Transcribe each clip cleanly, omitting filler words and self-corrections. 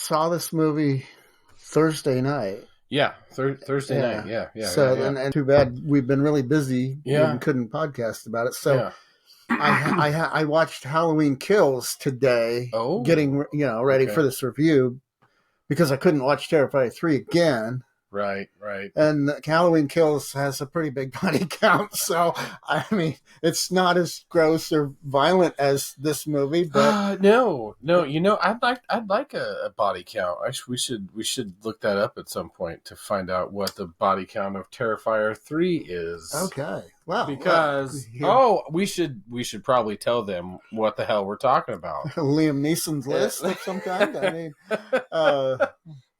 saw this movie Thursday night. Yeah, Thursday night. Yeah. So, and too bad we've been really busy. Yeah. And couldn't podcast about it. So I watched Halloween Kills today, getting ready for this review because I couldn't watch Terrifier 3 again. Right. And Halloween Kills has a pretty big body count, so I mean, it's not as gross or violent as this movie, but no. I'd like a body count. We should look that up at some point to find out what the body count of Terrifier 3 is. Okay, well, because we should probably tell them what the hell we're talking about. Liam Neeson's list of some kind. I mean,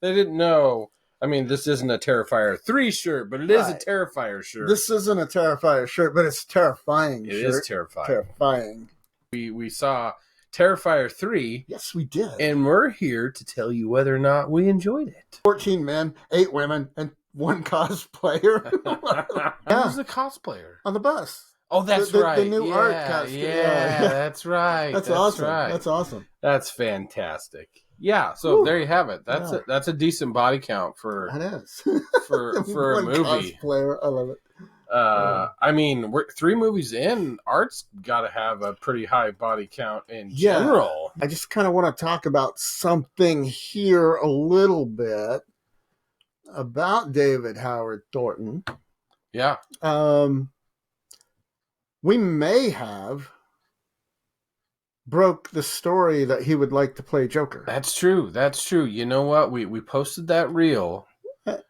they didn't know. I mean, this isn't a Terrifier 3 shirt, but it is a Terrifier shirt. This isn't a Terrifier shirt, but it's a terrifying shirt. It is terrifying. Terrifying. We saw Terrifier 3. Yes, we did. And we're here to tell you whether or not we enjoyed it. 14 men, 8 women, and 1 cosplayer. Who's the cosplayer? On the bus. Oh, that's right. The new art costume. Yeah, that's right. That's awesome. Right. That's awesome. That's fantastic. Yeah, so there you have it. That's a decent body count for that is for a movie. Cosplayer, I love it. I mean, we're 3 movies in. Art's got to have a pretty high body count in general. I just kind of want to talk about something here a little bit about David Howard Thornton. Yeah. We may have broke the story that he would like to play Joker. That's true. You know what? We posted that reel,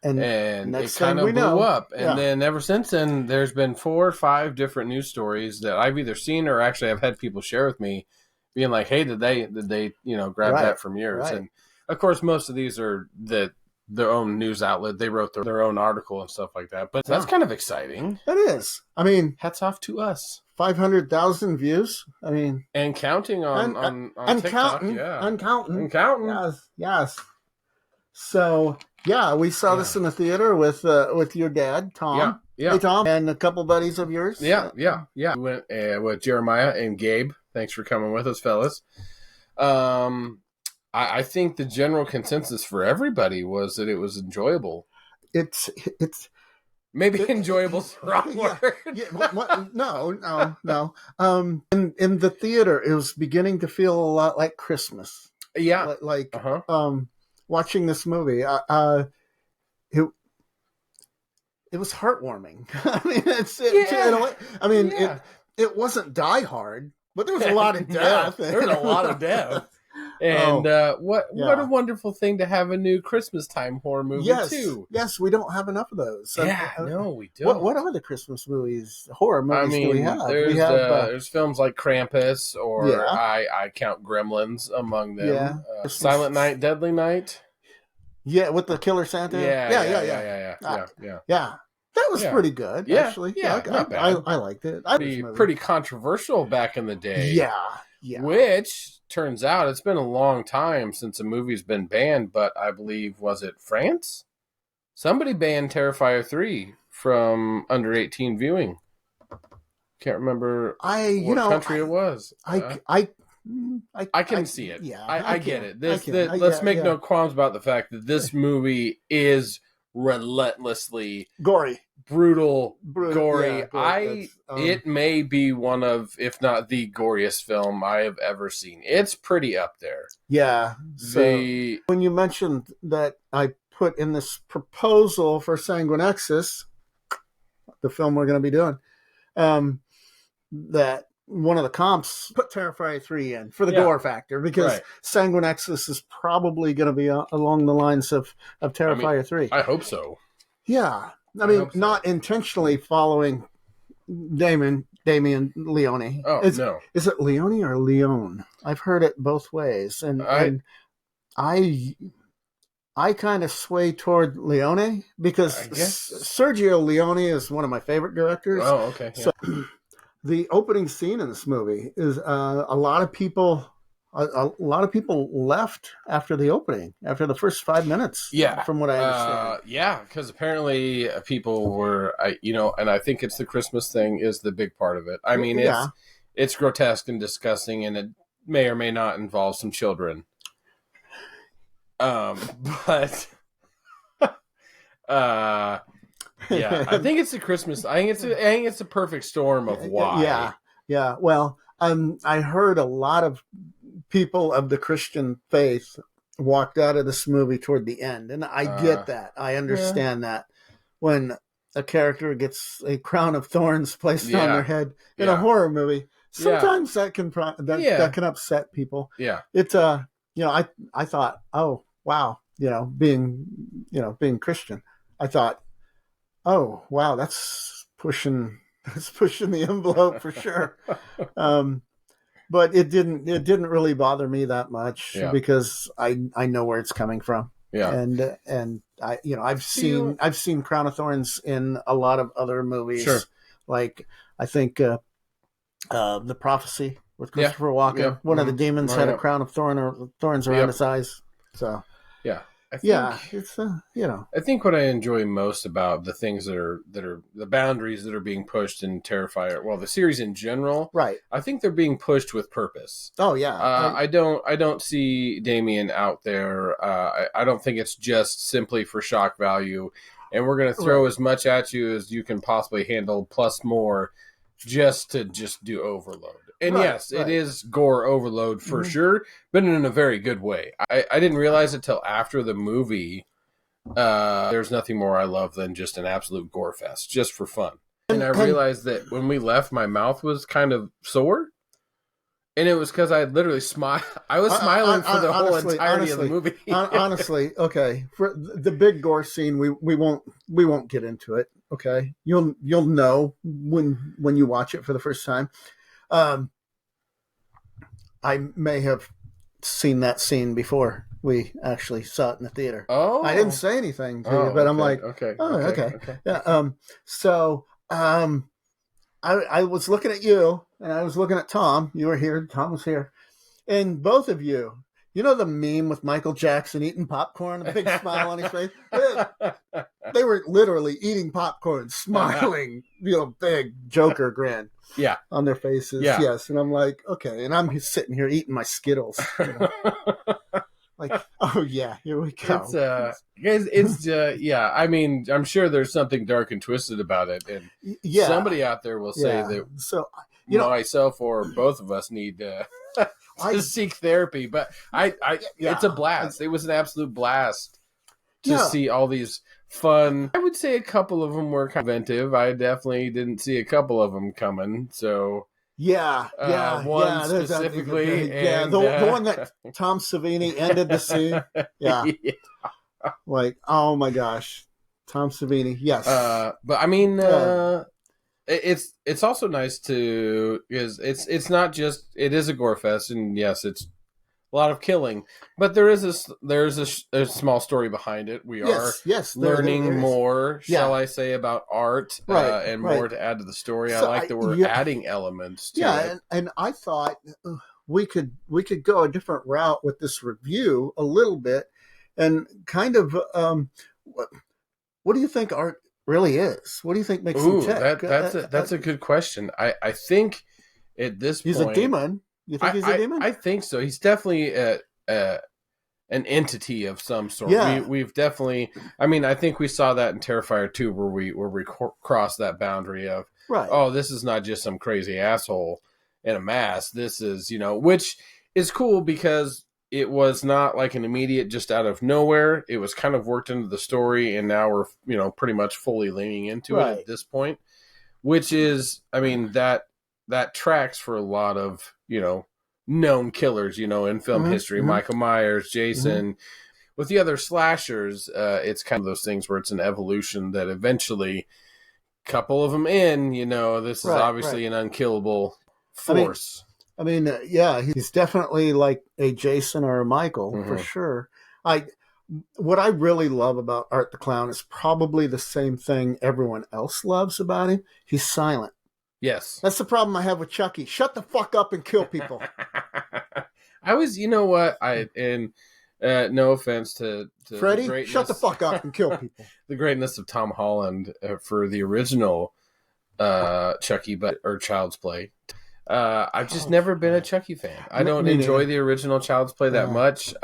and it kind of blew up. And then ever since then, there's been 4 or 5 different news stories that I've either seen or actually I've had people share with me, being like, "Hey, did they grab that from yours?" Right. And of course, most of these are their own news outlet. They wrote their own article and stuff like that. But that's kind of exciting. That is. I mean, hats off to us. 500,000 views. I mean, and counting on TikTok. Counting. Yes. So we saw this in the theater with your dad, Tom. Yeah. Hey, Tom, and a couple buddies of yours. Yeah. We went with Jeremiah and Gabe. Thanks for coming with us, fellas. I think the general consensus for everybody was that it was enjoyable. It's maybe enjoyable is the wrong word. No. In the theater, it was beginning to feel a lot like Christmas. Yeah, watching this movie, it was heartwarming. I mean, it wasn't Die Hard, but there was a lot of death. There was a lot of death. And what a wonderful thing to have a new Christmas time horror movie too. Yes, we don't have enough of those. No, we don't. What other Christmas movies, horror movies do we have? There's films like Krampus, or I count Gremlins among them. Silent Night, Deadly Night. Yeah, with the Killer Santa. Yeah. That was pretty good, actually. Yeah, I liked it. Pretty controversial back in the day. Yeah. Which turns out it's been a long time since a movie's been banned, but I believe, was it France? Somebody banned Terrifier 3 from under 18 viewing. Can't remember what country it was. I can see it. Yeah, I get it. Let's make no qualms about the fact that this movie is relentlessly gory, brutal, gory. It may be one of, if not the goriest film I have ever seen. It's pretty up there. Yeah. So when you mentioned that I put in this proposal for Sanguinexus, the film we're going to be doing, that one of the comps put Terrifier 3 in for the gore factor, because Sanguinexus is probably going to be along the lines of Terrifier 3. I hope so. Yeah. I mean, not intentionally following Damien Leone. Oh, no. Is it Leone or Leone? I've heard it both ways. And I kind of sway toward Leone, because Sergio Leone is one of my favorite directors. Oh, okay. Yeah. So the opening scene in this movie is a lot of people left after the opening, after the first 5 minutes. Yeah, from what I understand. Because apparently people were, and I think it's the Christmas thing is the big part of it. I mean, it's grotesque and disgusting, and it may or may not involve some children. But yeah, I think it's the Christmas. I think it's a perfect storm of why. Yeah. Well, I heard a lot of people of the Christian faith walked out of this movie toward the end, and I get that. I understand that when a character gets a crown of thorns placed on their head in a horror movie, sometimes that can upset people. Yeah, it's I thought, oh wow, being Christian, I thought, oh wow, that's pushing the envelope for sure. But it didn't really bother me that much because I know where it's coming from. Yeah. And I've seen Crown of Thorns in a lot of other movies. Sure. Like I think The Prophecy with Christopher Walken. Yeah. One of the demons had a crown of thorns around his eyes. So yeah. It's I think what I enjoy most about the things that are the boundaries that are being pushed in Terrifier, well, the series in general, right? I think they're being pushed with purpose. Oh yeah, I don't see Damien out there. I don't think it's just simply for shock value, and we're going to throw as much at you as you can possibly handle, plus more, just to do overload. And yes, it is gore overload for sure, but in a very good way. I didn't realize it till after the movie. There's nothing more I love than just an absolute gore fest, just for fun. And I realized that when we left, my mouth was kind of sore. And it was because I literally smiled. I was smiling for the whole entirety of the movie. Honestly, okay. For the big gore scene, we won't get into it. Okay, you'll know when you watch it for the first time. I may have seen that scene before we actually saw it in the theater. Oh, I didn't say anything to you, but I'm like, okay. Yeah. So, I was looking at you and I was looking at Tom. You were here. Tom was here. And both of you, the meme with Michael Jackson eating popcorn, a big smile on his face? They were literally eating popcorn, smiling, big Joker grin. Yeah. On their faces. Yeah. Yes. And I'm like, okay. And I'm sitting here eating my Skittles. Like, oh yeah, here we go. It's yeah. I mean, I'm sure there's something dark and twisted about it, and somebody out there will say that. So, myself or both of us need to seek therapy. But it's a blast. It was an absolute blast to see all these fun. I would say a couple of them were kind of inventive. I definitely didn't see a couple of them coming. So. One specifically. The one that Tom Savini ended the scene. Yeah. Like, oh my gosh. Tom Savini, yes. But I mean, it's also nice is it's not just, it is a gore fest, and yes, it's a lot of killing, but there's a small story behind it. We are learning more, shall I say, about art, and more to add to the story. So I like that we're adding elements to it. And I thought we could go a different route with this review a little bit, and kind of what do you think art really is? What do you think makes him tick? That's a good question. I think at this point he's a demon. You think he's a demon? I think so. He's definitely an entity of some sort. Yeah. We've definitely. I mean, I think we saw that in Terrifier 2, where we crossed that boundary of, oh, this is not just some crazy asshole in a mask. This is, which is cool because it was not like an immediate just out of nowhere. It was kind of worked into the story, and now we're pretty much fully leaning into it at this point, which is, I mean, that tracks for a lot of known killers, in film history. Michael Myers, Jason. With the other slashers, it's kind of those things where it's an evolution that eventually, couple of them in, this is obviously an unkillable force. I mean, he's definitely like a Jason or a Michael for sure. What I really love about Art the Clown is probably the same thing everyone else loves about him. He's silent. Yes. That's the problem I have with Chucky. Shut the fuck up and kill people. I was, no offense to Freddy, shut the fuck up and kill people. The greatness of Tom Holland for the original Chucky, or Child's Play. I've just never been a Chucky fan. I don't enjoy the original Child's Play that much.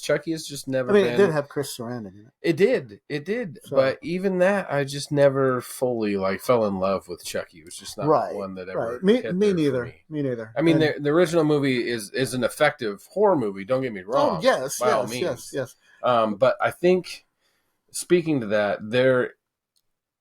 Chucky has just never been. It did have Chris Sarandon in it. It did. So, but even that, I just never fully fell in love with Chucky. It was just not one that ever hit me neither. Me neither. I mean, the original movie is an effective horror movie. Don't get me wrong. Oh yes, by all means. Yes. But I think, speaking to that, there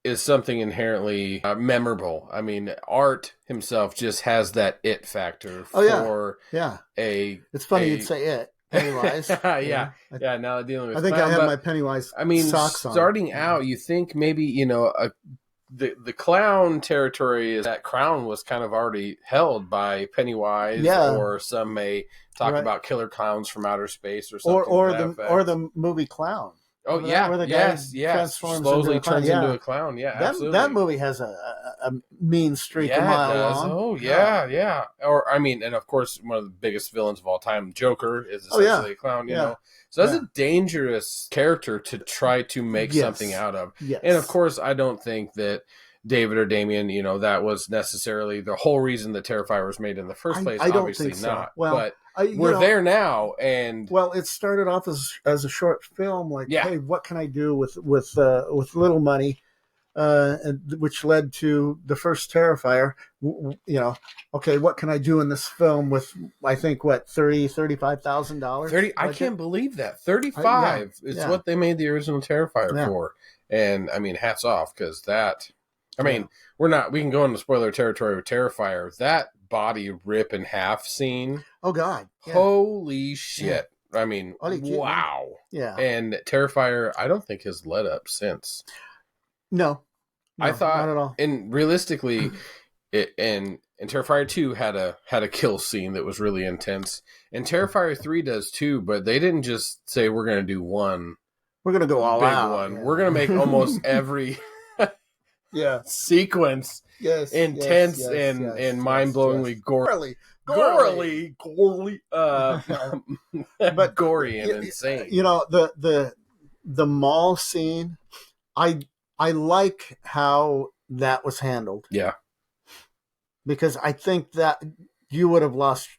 is something inherently memorable. I mean, Art himself just has that it factor for It's funny you'd say it. Pennywise. yeah. Now dealing with I think I have my Pennywise socks on. Starting out, you think maybe, the clown territory is that crown was kind of already held by Pennywise, or some may talk about killer clowns from outer space or something. Or the movie Clown. Oh, where the guy slowly turns into a clown. Yeah, absolutely. That movie has a mean streak a mile long. Oh, yeah. Or, I mean, and of course, one of the biggest villains of all time, Joker, is essentially a clown, you know. So that's a dangerous character to try to make something out of. Yes. And of course, I don't think that David or Damien, that was necessarily the whole reason the Terrifier was made in the first place. I don't Obviously think so. not. Well, but we're there now, and it started off as a short film. Hey, what can I do with little money, which led to the first Terrifier. Okay, what can I do in this film with? I think $35,000. I can't believe that 35 is what they made the original Terrifier for, and I mean, hats off, because that. I mean, we can go into spoiler territory with Terrifier. That body rip in half scene. Oh God! Yeah. Holy shit! Yeah. I mean, wow. Yeah. And Terrifier, I don't think has let up since. No, I thought not at all. And realistically, and Terrifier 2 had a kill scene that was really intense, and Terrifier 3 does too. But they didn't just say we're going to do one. We're going to go all out. One. Yeah. We're going to make almost every. Sequence intense and mind-blowingly gory, but gory and insane. The mall scene, I like how that was handled. Yeah, because I think that you would have lost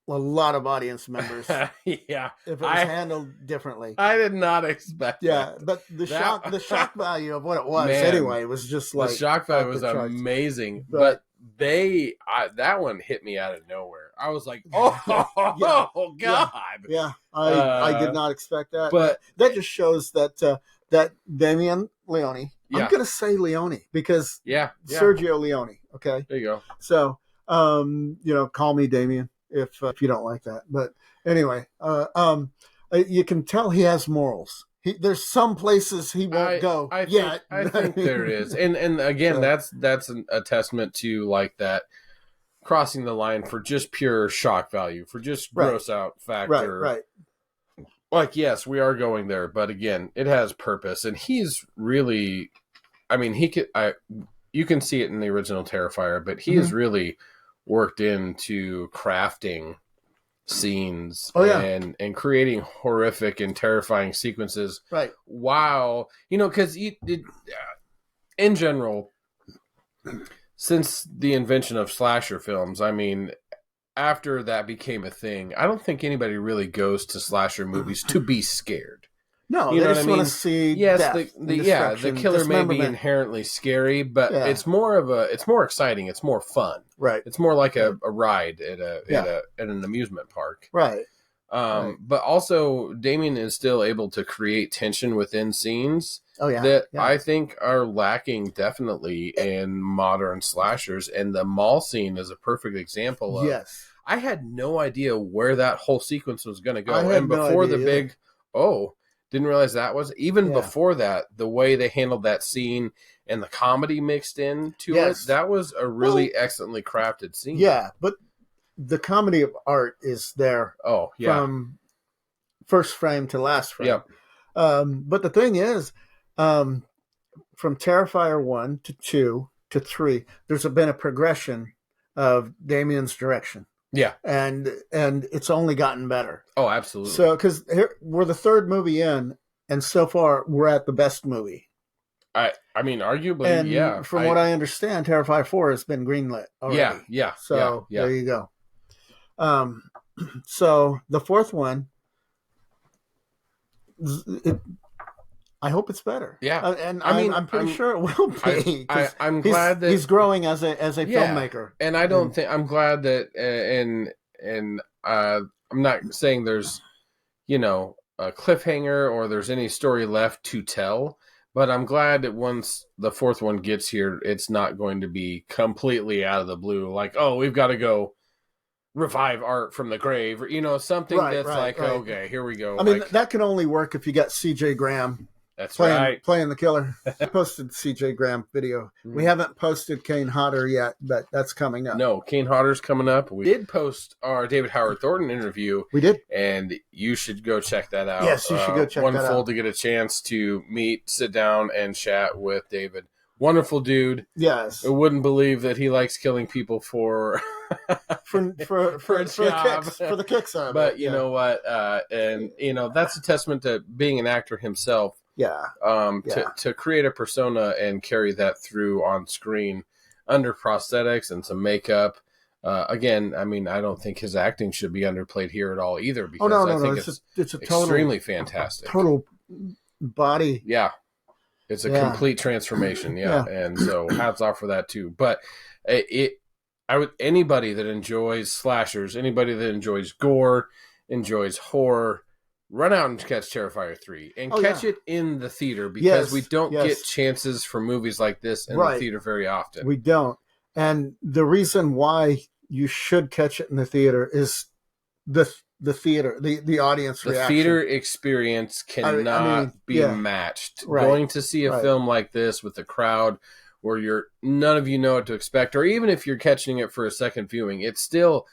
a lot of audience members. If it was handled differently. I did not expect that. But the shock value of what it was anyway was just the shock value was amazing. But that one hit me out of nowhere. I was like, oh God. Yeah. I did not expect that. But that just shows that Damien Leone, I'm going to say Leone because Sergio Leone. Okay. There you go. So, call me Damien. If you don't like that, but anyway, you can tell he has morals. There's some places he won't go. I think there is, and again, that's a testament to that crossing the line for just pure shock value, for just gross out factor. Right. Yes, we are going there, but again, it has purpose, and he's really, I mean, you can see it in the original Terrifier, but he is really worked into crafting scenes and creating horrific and terrifying sequences. Right. Wow. Because in general, since the invention of slasher films, I mean, after that became a thing, I don't think anybody really goes to slasher movies to be scared. No, they just want to see death the killer may be inherently scary, but it's more exciting. It's more fun. Right. It's more like a ride at an amusement park. Right. But also Damien is still able to create tension within scenes I think are lacking definitely in modern slashers, and the mall scene is a perfect example of. Yes. I had no idea where that whole sequence was going to go, and before the big didn't realize that was before that, the way they handled that scene and the comedy mixed into it, that was a really excellently crafted scene. Yeah, but the comedy of Art is there. Oh, yeah. From first frame to last frame. Yep. But the thing is, from Terrifier 1 to 2 to 3, there's been a progression of Damien's direction. Yeah. And it's only gotten better. Oh, absolutely. So, because we're the third movie in, and so far we're at the best movie. I mean, arguably, and yeah. From what I understand, Terrifier 4 has been greenlit already. Yeah. So there you go. So the fourth one, I hope it's better. Yeah, and I'm pretty sure it will be. I'm glad that he's growing as a filmmaker, and I don't think I'm glad that I'm not saying there's a cliffhanger or there's any story left to tell, but I'm glad that once the fourth one gets here, it's not going to be completely out of the blue, like, oh, we've got to go revive Art from the grave, something that's okay, here we go. I mean, that can only work if you got CJ Graham. That's playing the killer. I posted CJ Graham video. We haven't posted Kane Hodder yet, but that's coming up. No, Kane Hodder's coming up. We did post our David Howard Thornton interview. We did. And you should go check that out. Yes, you should go check that out. Wonderful to get a chance to sit down and chat with David. Wonderful dude. Yes. I wouldn't believe that he likes killing people for the kicks of it. But you know what? And that's a testament to being an actor himself. Yeah. To create a persona and carry that through on screen under prosthetics and some makeup. Again, I mean, I don't think his acting should be underplayed here at all either, because I think it's extremely fantastic. Total body. Yeah. It's a complete transformation. Yeah. And so hats off for that too. But anybody that enjoys slashers, anybody that enjoys gore, enjoys horror, run out and catch Terrifier 3 and catch it in the theater, because we don't get chances for movies like this in the theater very often. We don't. And the reason why you should catch it in the theater is the theater, the audience reaction. The theater experience cannot be matched. Right. Going to see a film like this with a crowd where none of you know what to expect, or even if you're catching it for a second viewing, it's still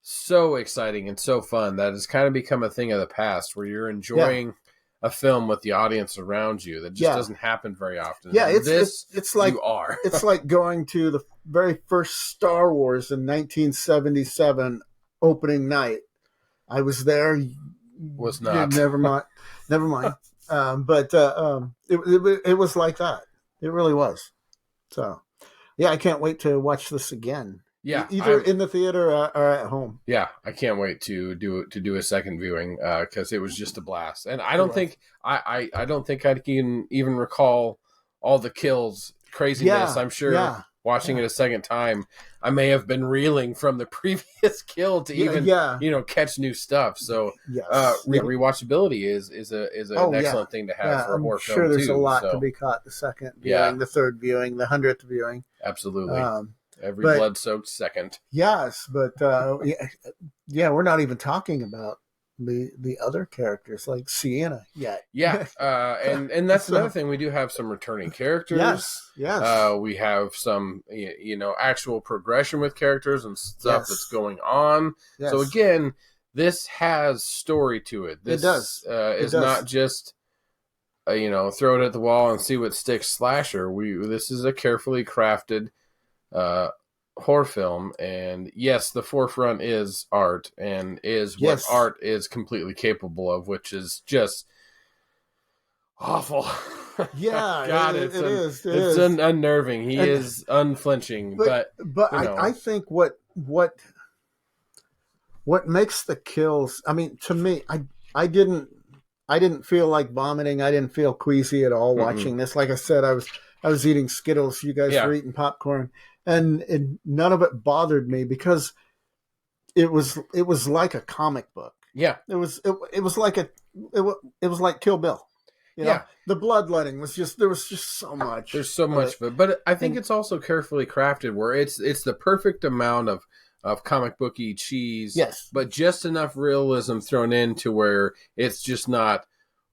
so exciting and so fun that it's kind of become a thing of the past, where you're enjoying a film with the audience around you. That just doesn't happen very often. Yeah, it's like you are. It's like going to the very first Star Wars in 1977 opening night. I was there. Was not. Never mind. But it was like that. It really was. So, yeah, I can't wait to watch this again. Yeah, either in the theater or at home. Yeah, I can't wait to do a second viewing, because it was just a blast. And I don't think I can even recall all the kills, craziness. I'm sure watching it a second time, I may have been reeling from the previous kill to even catch new stuff. So rewatchability is an excellent thing to have for a horror film. I'm sure there's a lot to be caught the second viewing, the third viewing, the 100th viewing. Absolutely. Every blood-soaked second. Yes, but we're not even talking about the other characters like Sienna yet. Yeah, and that's another thing. We do have some returning characters. Yes. We have some actual progression with characters and stuff that's going on. Yes. So again, this has story to it. This is not just throw it at the wall and see what sticks slasher. This is a carefully crafted horror film, and yes, the forefront is Art, and is what Art is completely capable of, which is just awful. Yeah, God, it is. It's unnerving. He is unflinching, but I think what makes the kills. I mean, to me, I didn't feel like vomiting. I didn't feel queasy at all watching this. Like I said, I was eating Skittles. You guys were eating popcorn. And none of it bothered me, because it was like a comic book. Yeah, it was like Kill Bill. You know? The bloodletting was there was just so much. There's so much of it, but I think it's also carefully crafted, where it's the perfect amount of comic booky cheese. Yes, but just enough realism thrown in to where it's just not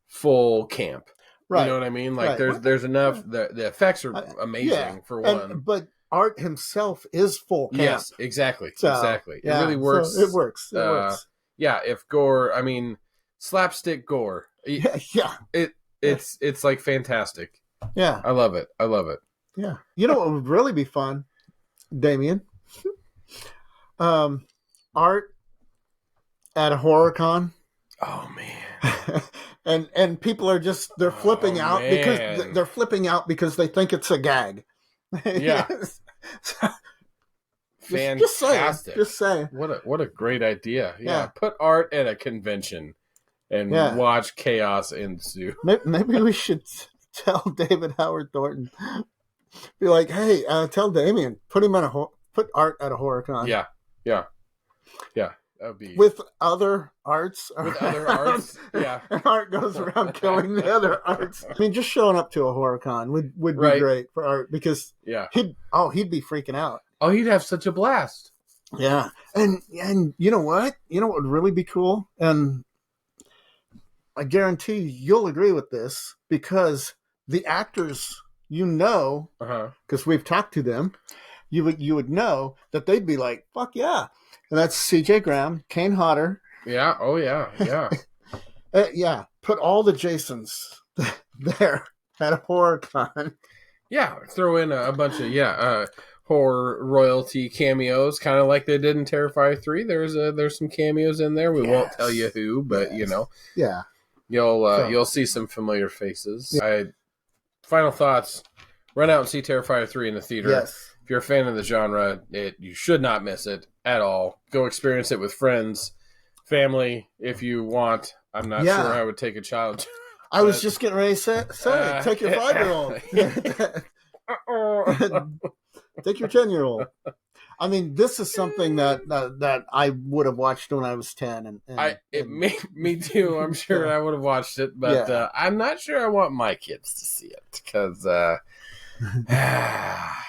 full camp. Right. You know what I mean? Like there's enough. The effects are amazing for one, but Art himself is full camp. Yes, exactly. Exactly. It really works. So it works. It works. Yeah, if gore, I mean, slapstick gore. It's like fantastic. Yeah. I love it. Yeah. You know what would really be fun, Damien? Art at a horror con. Oh man. and people are they're flipping out because they think it's a gag. Yeah. Fantastic. Just saying. What a great idea. Yeah. Put art at a convention and watch chaos ensue. Maybe we should tell David Howard Thornton, be like, hey, tell Damien, put art at a horror con. Yeah. That'd be with other arts. Yeah. And art goes around killing the other arts. I mean, just showing up to a horror con would be great for art, because he'd be freaking out. Oh, he'd have such a blast. Yeah. And you know what? You know what would really be cool? And I guarantee you'll agree with this, because the actors, because we've talked to them, you would know that they'd be like, fuck yeah. And that's C.J. Graham, Kane Hodder. Yeah. Oh, yeah. Yeah. Put all the Jasons there at a horror con. Yeah. Throw in a bunch of, horror royalty cameos, kind of like they did in Terrifier 3. There's some cameos in there. We won't tell you who, but, Yeah. You'll see some familiar faces. Yeah. Final thoughts. Run out and see Terrifier 3 in the theater. Yes. If you're a fan of the genre, you should not miss it at all. Go experience it with friends, family, if you want. I'm not sure I would take a child. I was just getting ready to say take your 5-year-old. Take your 10-year-old. I mean, this is something that I would have watched when I was 10. Me too. I'm sure I would have watched it, but I'm not sure I want my kids to see it, because...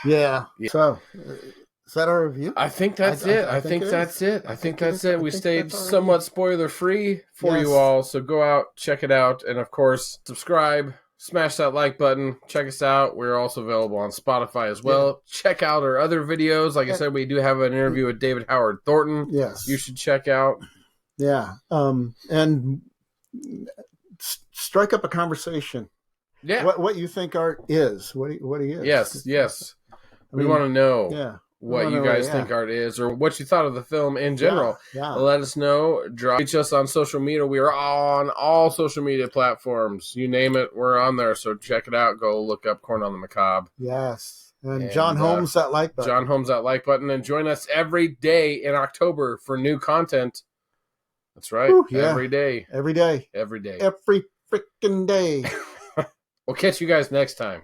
yeah. So, is that our review? I think that's it. I think that's it. I think that's it. We stayed somewhat spoiler-free for you all, so go out, check it out, and of course, subscribe, smash that like button, check us out. We're also available on Spotify as well. Yeah. Check out our other videos. Like I said, we do have an interview with David Howard Thornton. Yes. You should check out. Yeah. And strike up a conversation. Yeah. What you think art is? What he is? Yes. We want to know what you guys think art is, or what you thought of the film in general. Yeah. Let us know. Reach us on social media. We are on all social media platforms. You name it, we're on there. So check it out. Go look up Corn on the Macabre. Yes. And John Holmes, that like button. John Holmes, that like button. And join us every day in October for new content. That's right. Ooh, yeah. Every day. Every day. Every day. Every freaking day. We'll catch you guys next time.